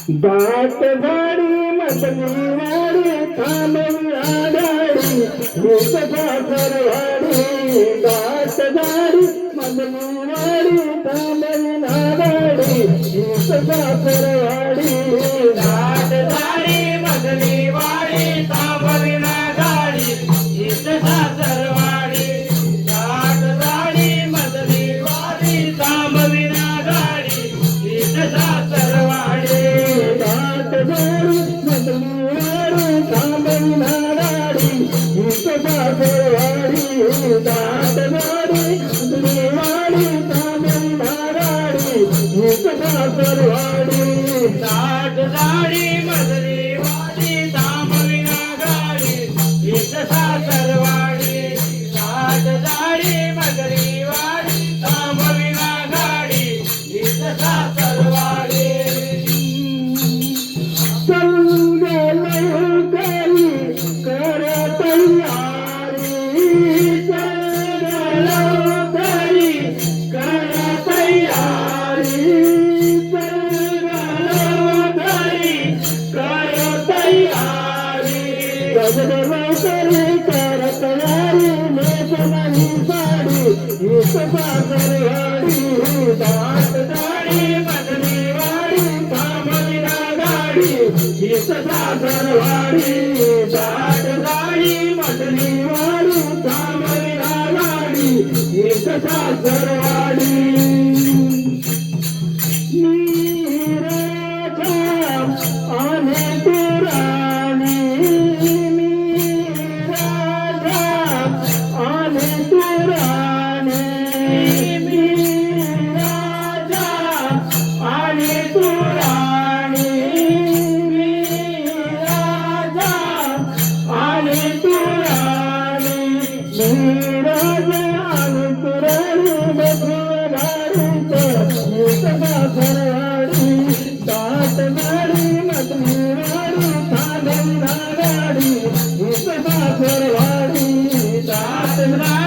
दाट गाडी मधली वाडी थांबवी आघाडी सासरवाडी दाट गाडी मधली वाडी थांबवी आघाडी सासरवाडी दाट गाडी मधली वाडी थांबवी आघाडी सासरवाडी दाट गाडी मधली वाडी थांबवी आघाडी सासरवाडी दाट गाडी मधली वाडी थांबवी आघाडी सासरवाडी दाट गाडी मधली वाडी थांबवी आघाडी सासरवाडी दाट गाडी मधली वाडी थांबवी आघाडी सासरवाडी दाट गाडी मधली वाडी थांबवी आघाडी सासरवाडी चल गेलो करी कर तयारी चल गेलो करी कर तयारी चल गेलो करी कर तयारी गजगलो करी कर तयारी नेसनाही साडी सासरवाडी दाट गाडी मधली वाडी थांबवी आघाडी सासरवाडी दाट गाडी मधली वाडी थांबवी आघाडी सासरवाडी मीराजा आणि तुराणी मीराजा आणि तुराणी मीराजा आणि तुराणी मीराजा आणि तुराणी मीराजा आणि तुराणी सासरवाडी दाट गाडी मधली वाडी थांबवी आघाडी सासरवाडी दाट गाडी